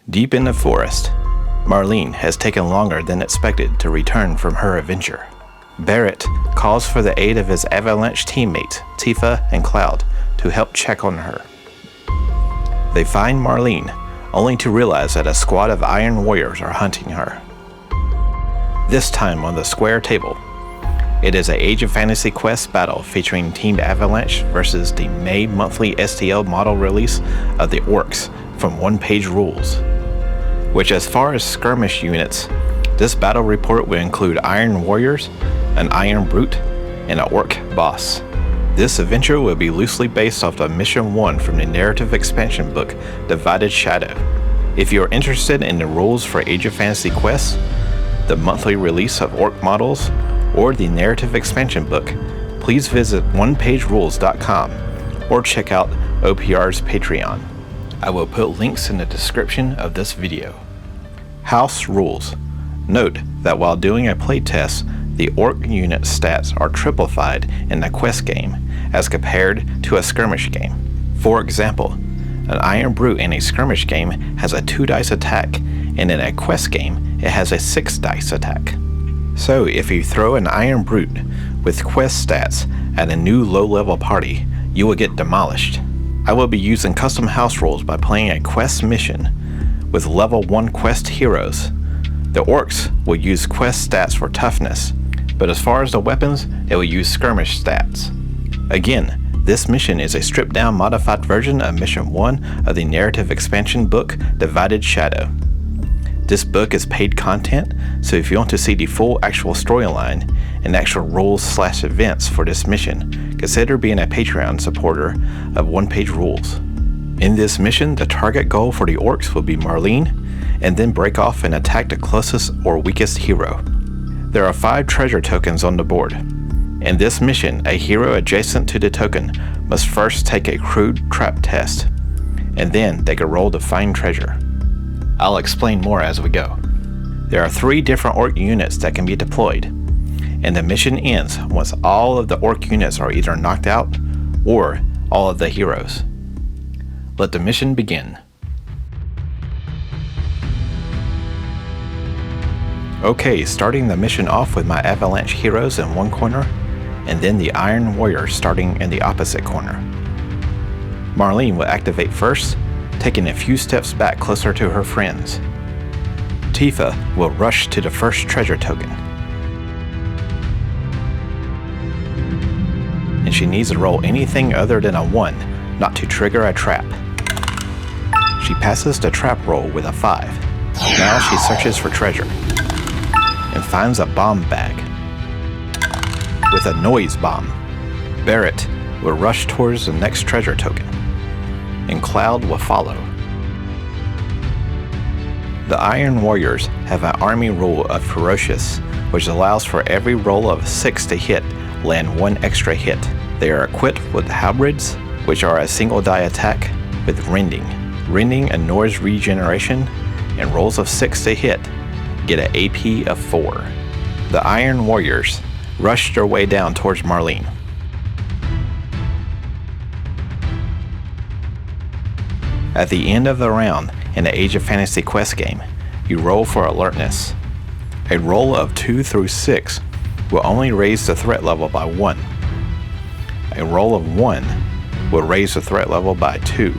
Deep in the forest, Marlene has taken longer than expected to return from her adventure. Barrett calls for the aid of his Avalanche teammates, Tifa and Cloud, to help check on her. They find Marlene, only to realize that a squad of Iron Warriors are hunting her. This time on the square table, it is a Age of Fantasy Quest battle featuring Team Avalanche versus the May monthly STL model release of the Orcs from one-page rules. Which, as far as skirmish units, this battle report will include Iron Warriors, an Iron Brute, and an Orc boss. This adventure will be loosely based off of Mission 1 from the narrative expansion book Divided Shadow. If you are interested in the rules for Age of Fantasy Quests, the monthly release of Orc models, or the narrative expansion book, please visit onepagerules.com or check out OPR's Patreon. I will put links in the description of this video. House rules. Note that while doing a playtest, the Orc unit stats are triplified in the quest game as compared to a skirmish game. For example, an Iron Brute in a skirmish game has a 2-dice attack, and in a quest game, it has a 6-dice attack. So if you throw an Iron Brute with quest stats at a new low-level party, you will get demolished. I will be using custom house rules by playing a quest mission with level 1 quest heroes. The Orcs will use quest stats for toughness, but as far as the weapons, they will use skirmish stats. Again, this mission is a stripped down modified version of Mission 1 of the narrative expansion book Divided Shadow. This book is paid content, so if you want to see the full actual storyline and actual rules/events for this mission, consider being a Patreon supporter of One Page Rules. In this mission, the target goal for the Orcs will be Marlene, and then break off and attack the closest or weakest hero. There are 5 treasure tokens on the board. In this mission, a hero adjacent to the token must first take a crude trap test, and then they can roll to find treasure. I'll explain more as we go. There are 3 different Orc units that can be deployed, and the mission ends once all of the Orc units are either knocked out or all of the heroes. Let the mission begin. Okay, starting the mission off with my Avalanche heroes in one corner, and then the Iron Warriors starting in the opposite corner. Marlene will activate first, taking a few steps back closer to her friends. Tifa will rush to the first treasure token, and she needs to roll anything other than a 1 not to trigger a trap. She passes the trap roll with a 5. Now she searches for treasure and finds a bomb bag with a noise bomb. Barrett will rush towards the next treasure token, and Cloud will follow. The Iron Warriors have an army rule of Ferocious, which allows for every roll of 6 to hit, land 1 extra hit. They are equipped with halberds, which are a single die attack, with Rending. Rending and noise regeneration, and rolls of 6 to hit get an AP of 4. The Iron Warriors rush their way down towards Marlene. At the end of the round in the Age of Fantasy Quest game, you roll for alertness. A roll of 2 through 6 will only raise the threat level by 1. A roll of 1 will raise the threat level by 2.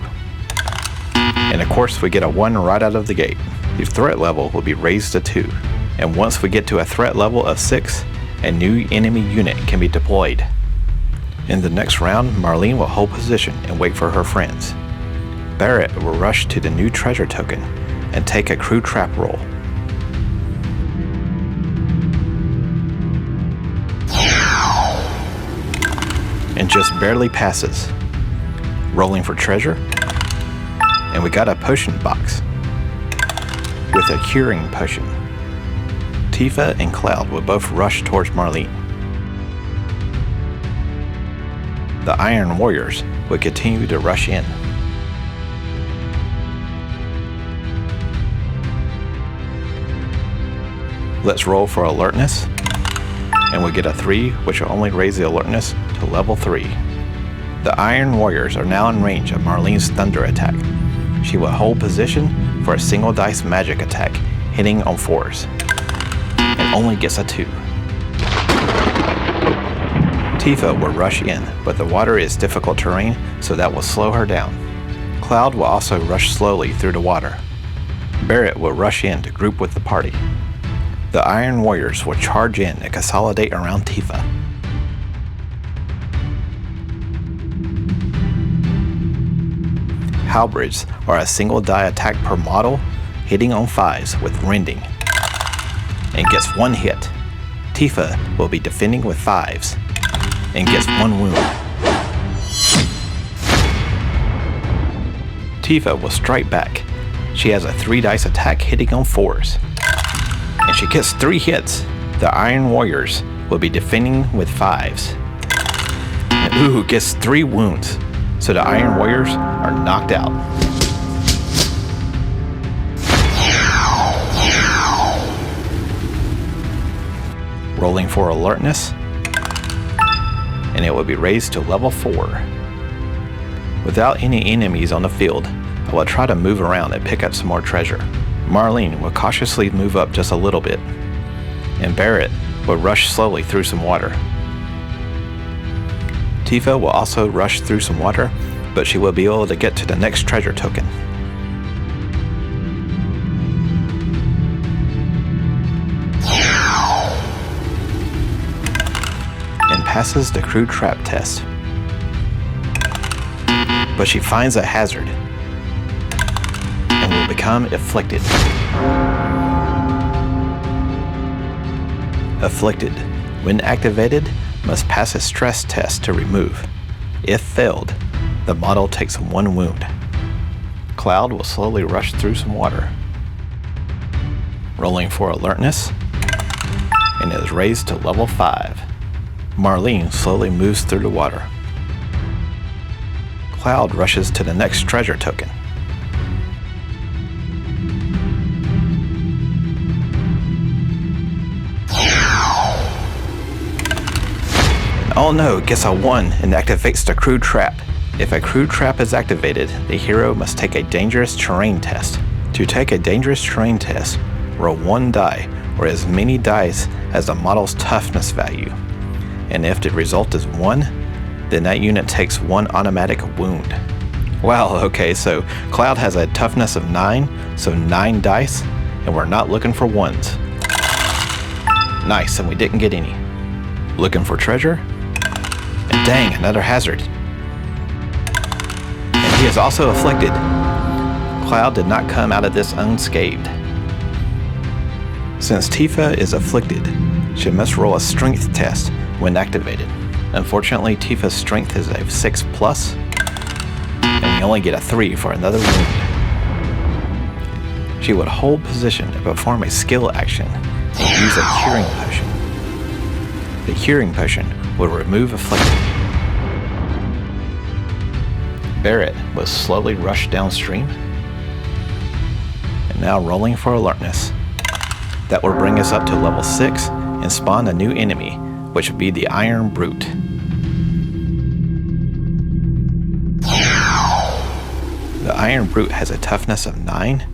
And of course we get a 1 right out of the gate. The threat level will be raised to 2. And once we get to a threat level of 6, a new enemy unit can be deployed. In the next round, Marlene will hold position and wait for her friends. Barrett will rush to the new treasure token and take a crew trap roll. And just barely passes. Rolling for treasure, and we got a potion box with a curing potion. Tifa and Cloud will both rush towards Marlene. The Iron Warriors will continue to rush in. Let's roll for alertness, and we'll get a 3, which will only raise the alertness to level 3. The Iron Warriors are now in range of Marlene's thunder attack. She will hold position, for a single dice magic attack hitting on 4s, and only gets a 2. Tifa will rush in, but the water is difficult terrain, so that will slow her down. Cloud will also rush slowly through the water. Barrett will rush in to group with the party. The Iron Warriors will charge in and consolidate around Tifa. Halberds are a single die attack per model, hitting on 5s with rending, and gets 1 hit. Tifa will be defending with 5s, and gets 1 wound. Tifa will strike back. She has a 3 dice attack hitting on 4s, and she gets 3 hits. The Iron Warriors will be defending with 5s. And gets 3 wounds, so the Iron Warriors are knocked out. Rolling for alertness, and it will be raised to level 4. Without any enemies on the field, I will try to move around and pick up some more treasure. Marlene will cautiously move up just a little bit, and Barrett will rush slowly through some water. Tifa will also rush through some water, but she will be able to get to the next treasure token. And passes the crew trap test. But she finds a hazard and will become afflicted. Afflicted, when activated, must pass a stress test to remove. If failed, the model takes 1 wound. Cloud will slowly rush through some water. Rolling for alertness, and is raised to level 5. Marlene slowly moves through the water. Cloud rushes to the next treasure token. Oh no, gets a 1 and activates the crew trap. If a crew trap is activated, the hero must take a dangerous terrain test. To take a dangerous terrain test, roll 1 die or as many dice as the model's toughness value. And if the result is 1, then that unit takes 1 automatic wound. Wow, okay, so Cloud has a toughness of 9, so 9 dice, and we're not looking for 1s. Nice, and we didn't get any. Looking for treasure? And dang, another hazard. And he is also afflicted. Cloud did not come out of this unscathed. Since Tifa is afflicted, she must roll a strength test when activated. Unfortunately, Tifa's strength is a 6+, and we only get a 3 for another wound. She would hold position and perform a skill action and use a curing potion. The curing potion will remove affliction. Barrett was slowly rushed downstream, and now rolling for alertness. That will bring us up to level 6 and spawn a new enemy, which would be the Iron Brute. The Iron Brute has a toughness of 9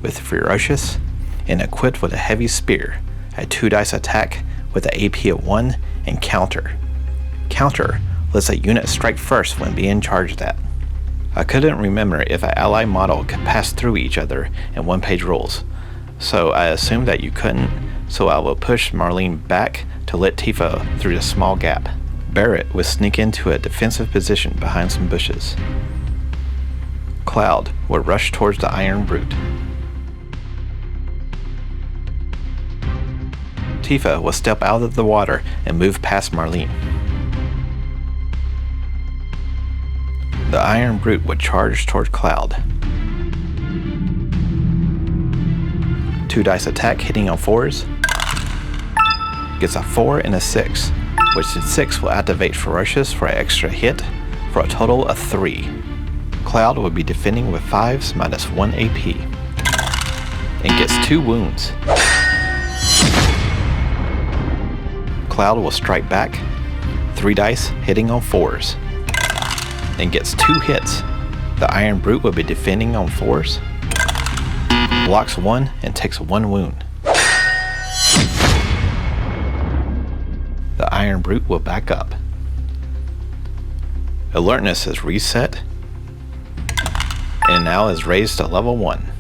with ferocious and equipped with a heavy spear, a 2 dice attack with an AP of 1, and counter. Counter lets a unit strike first when being charged at. I couldn't remember if an ally model could pass through each other in one-page rules, so I assumed that you couldn't, so I will push Marlene back to let Tifa through the small gap. Barrett would sneak into a defensive position behind some bushes. Cloud would rush towards the Iron Brute. Tifa will step out of the water and move past Marlene. The Iron Brute would charge toward Cloud. 2 dice attack hitting on 4s. Gets a 4 and a 6, which the 6 will activate Ferocious for an extra hit for a total of 3. Cloud will be defending with 5s minus 1 AP. And gets 2 wounds. Cloud will strike back, 3 dice hitting on 4s, and gets 2 hits. The Iron Brute will be defending on 4s, blocks 1 and takes 1 wound. The Iron Brute will back up. Alertness is reset and now is raised to level 1.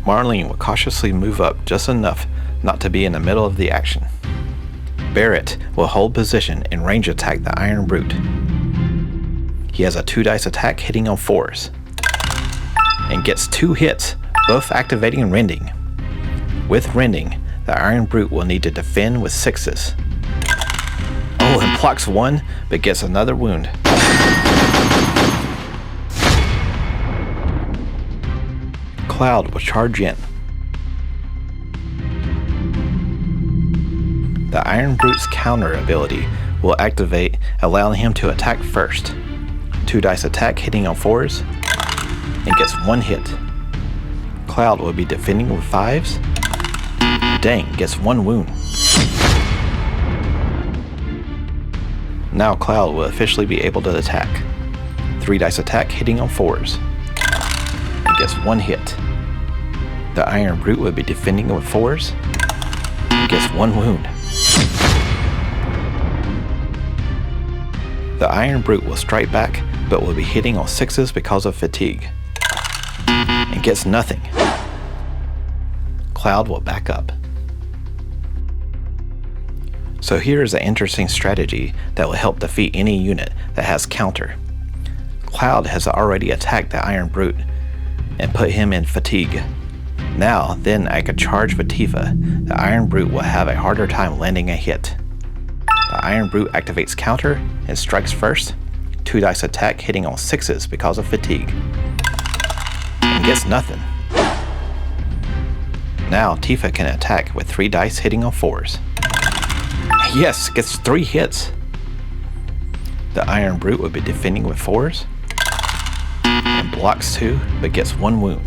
Marlene will cautiously move up just enough not to be in the middle of the action. Barrett will hold position and range attack the Iron Brute. He has a 2 dice attack hitting on 4s and gets 2 hits, both activating Rending. With Rending, the Iron Brute will need to defend with 6s. Oh, and blocks 1 but gets another wound. Cloud will charge in. The Iron Brute's counter ability will activate, allowing him to attack first. 2 dice attack hitting on 4s and gets 1 hit. Cloud will be defending with 5s. Dang, gets 1 wound. Now Cloud will officially be able to attack. 3 dice attack hitting on 4s and gets 1 hit. The Iron Brute will be defending with 4s and gets 1 wound. The Iron Brute will strike back but will be hitting on 6s because of fatigue and gets nothing. Cloud will back up. So here is an interesting strategy that will help defeat any unit that has counter. Cloud has already attacked the Iron Brute and put him in fatigue. Now, then I could charge with Tifa. The Iron Brute will have a harder time landing a hit. The Iron Brute activates counter and strikes first. 2 dice attack hitting on 6s because of fatigue and gets nothing. Now Tifa can attack with 3 dice hitting on 4s. Yes, gets 3 hits. The Iron Brute will be defending with 4s and blocks 2 but gets 1 wound.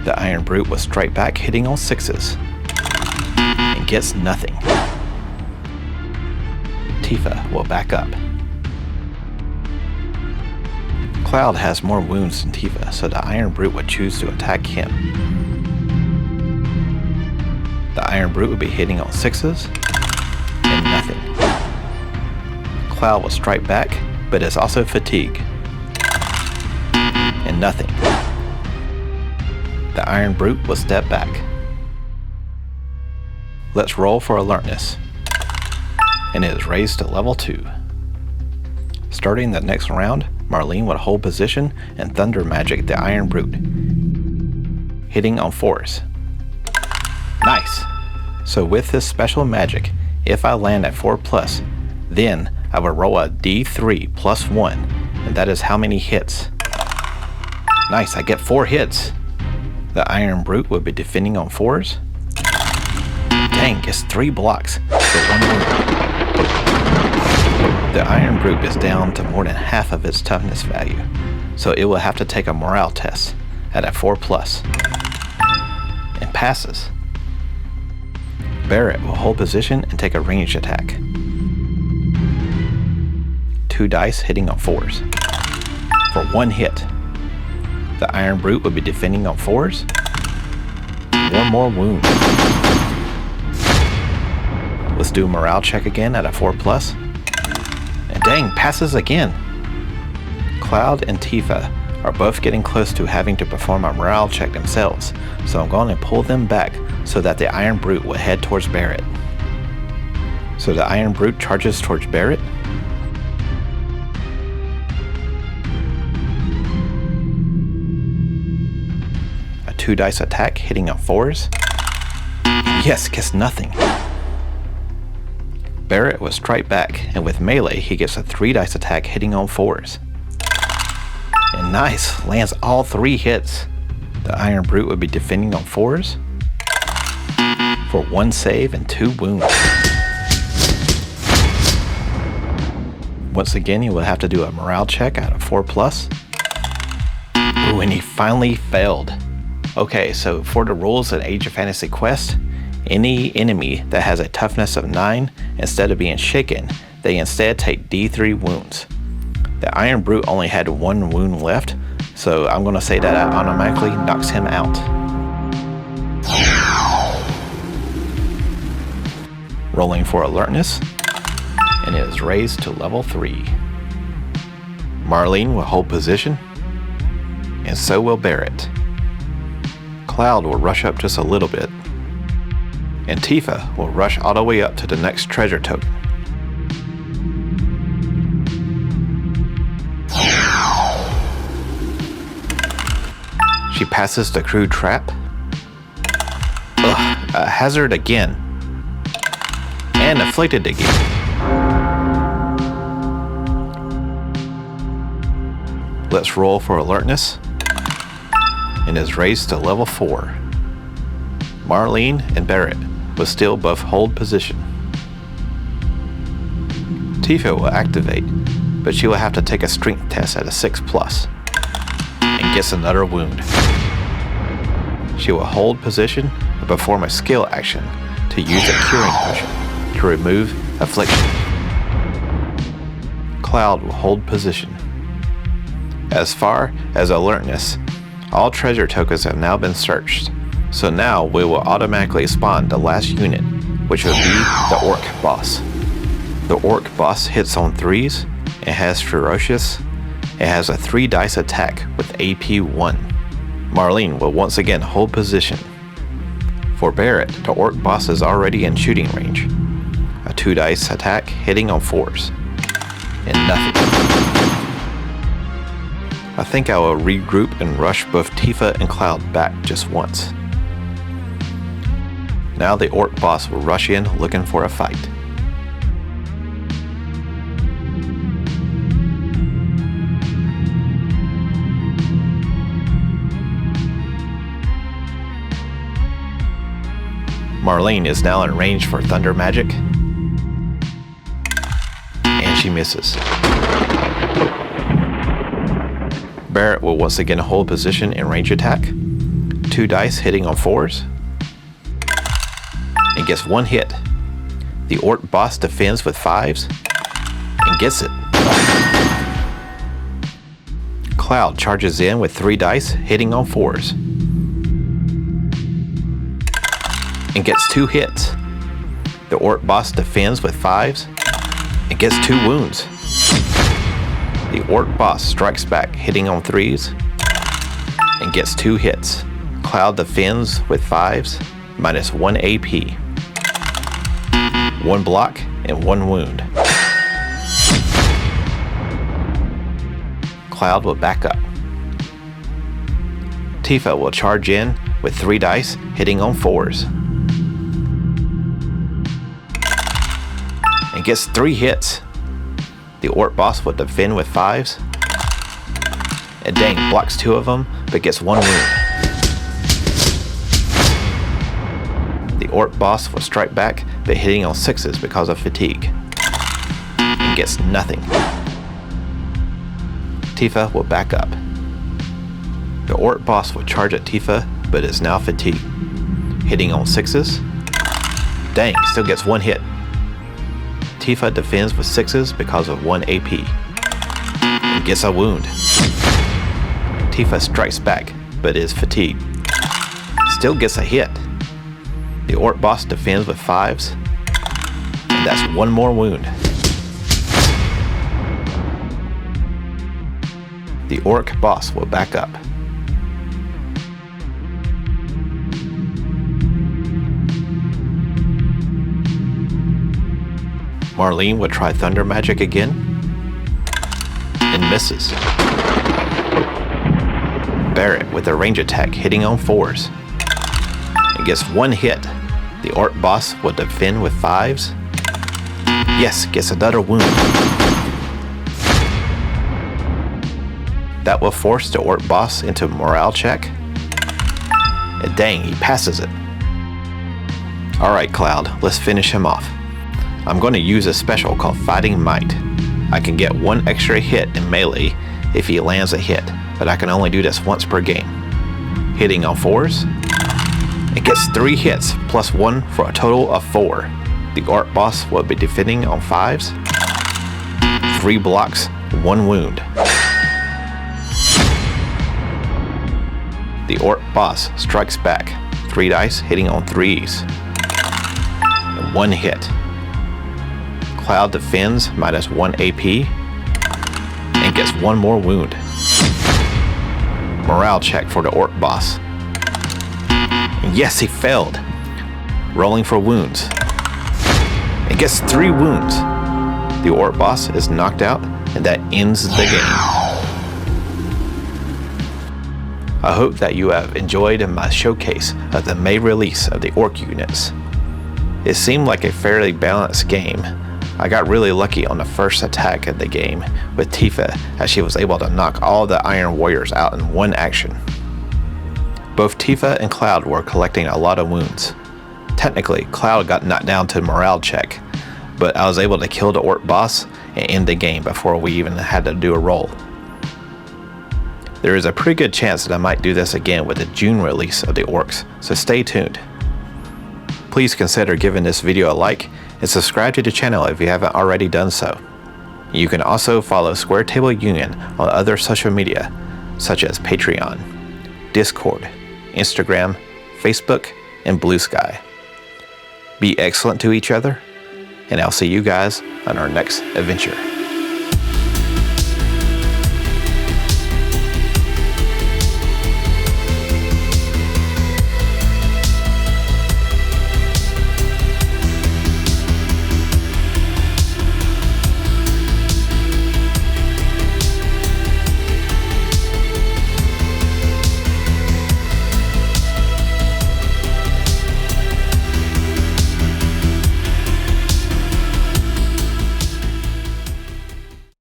The Iron Brute will strike back hitting on 6s and gets nothing. Tifa will back up. Cloud has more wounds than Tifa, so the Iron Brute would choose to attack him. The Iron Brute will be hitting on 6s and nothing. Cloud will strike back, but is also fatigue and nothing. The Iron Brute will step back. Let's roll for alertness, and it is raised to level 2. Starting the next round, Marlene would hold position and thunder magic the Iron Brute, hitting on 4s. Nice! So with this special magic, if I land at 4+, then I would roll a D3 plus 1, and that is how many hits. Nice, I get 4 hits. The Iron Brute will be defending on 4s. Dang, gets 3 blocks for 1 wound. The Iron Brute is down to more than half of its toughness value, so it will have to take a morale test at a 4+, and passes. Barrett will hold position and take a ranged attack. 2 dice hitting on 4s for 1 hit. The Iron Brute will be defending on 4s. 1 more wound. Let's do a morale check again at a 4+. And dang, passes again. Cloud and Tifa are both getting close to having to perform a morale check themselves, so I'm going to pull them back so that the Iron Brute will head towards Barrett. So the Iron Brute charges towards Barrett. A 2 dice attack hitting on 4s. Yes, gets nothing. Barrett will strike back, and with melee he gets a 3 dice attack hitting on 4s. And nice, lands all 3 hits. The Iron Brute will be defending on 4s for 1 save and 2 wounds. Once again, he will have to do a morale check at a 4+. Ooh, and he finally failed. Okay, so for the rules in Age of Fantasy Quest, any enemy that has a toughness of 9, instead of being shaken, they instead take D3 wounds. The Iron Brute only had 1 wound left, so I'm going to say that automatically knocks him out. Rolling for alertness, and it is raised to level 3. Marlene will hold position, and so will Barrett. Cloud will rush up just a little bit, and Tifa will rush all the way up to the next treasure token. She passes the crew trap. A hazard again. And afflicted again. Let's roll for alertness. And is raised to level 4. Marlene and Barrett will still both hold position. Tifa will activate, but she will have to take a strength test at a 6+, and gets another wound. She will hold position and perform a skill action to use a curing potion to remove affliction. Cloud will hold position. As far as alertness, all treasure tokens have now been searched, so now we will automatically spawn the last unit, which will be the Orc boss. The Orc boss hits on 3s and has ferocious. It has a 3 dice attack with AP 1. Marlene will once again hold position. For Barrett, the Orc boss is already in shooting range. A 2 dice attack hitting on 4s. And nothing. I think I will regroup and rush both Tifa and Cloud back just once. Now the Orc boss will rush in looking for a fight. Marlene is now in range for thunder magic, and she misses. Barrett will once again hold position in range attack, 2 dice hitting on 4s, and gets 1 hit. The Orc boss defends with 5s, and gets it. Cloud charges in with 3 dice hitting on 4s, and gets 2 hits. The Orc boss defends with 5s and gets 2 wounds. The Orc boss strikes back hitting on 3s and gets 2 hits. Cloud defends with 5s minus 1 AP. 1 block and 1 wound. Cloud will back up. Tifa will charge in with 3 dice hitting on 4s. And gets 3 hits. The Orc boss will defend with 5s. And dang, blocks 2 of them, but gets 1 wound. The Orc boss will strike back, but hitting on 6s because of fatigue. And gets nothing. Tifa will back up. The Orc boss will charge at Tifa, but is now fatigued. Hitting on 6s. Dang, still gets 1 hit. Tifa defends with 6s because of 1 AP. And gets a wound. Tifa strikes back, but is fatigued. Still gets a hit. The Orc boss defends with 5s. And that's 1 more wound. The Orc boss will back up. Marlene would try thunder magic again, and misses. Barrett with a range attack hitting on 4s, and gets 1 hit. The Orc boss will defend with 5s. Yes, gets another wound. That will force the Orc boss into a morale check, and dang, he passes it. Alright Cloud, let's finish him off. I'm going to use a special called Fighting Might. I can get 1 extra hit in melee if he lands a hit, but I can only do this once per game. Hitting on 4s, it gets 3 hits plus 1 for a total of 4. The Orc boss will be defending on 5s. 3 blocks, 1 wound. The Orc boss strikes back, 3 dice hitting on 3s. And 1 hit. Cloud defends -1 AP and gets 1 more wound. Morale check for the Orc boss. And yes, he failed. Rolling for wounds. It gets 3 wounds. The Orc boss is knocked out, and that ends the game. I hope that you have enjoyed my showcase of the May release of the Orc units. It seemed like a fairly balanced game. I got really lucky on the first attack of the game with Tifa, as she was able to knock all the Iron Warriors out in 1 action. Both Tifa and Cloud were collecting a lot of wounds. Technically, Cloud got knocked down to morale check, but I was able to kill the Orc boss and end the game before we even had to do a roll. There is a pretty good chance that I might do this again with the June release of the Orcs, so stay tuned. Please consider giving this video a like and subscribe to the channel if you haven't already done so. You can also follow Square Table Union on other social media, such as Patreon, Discord, Instagram, Facebook, and Blue Sky. Be excellent to each other, and I'll see you guys on our next adventure.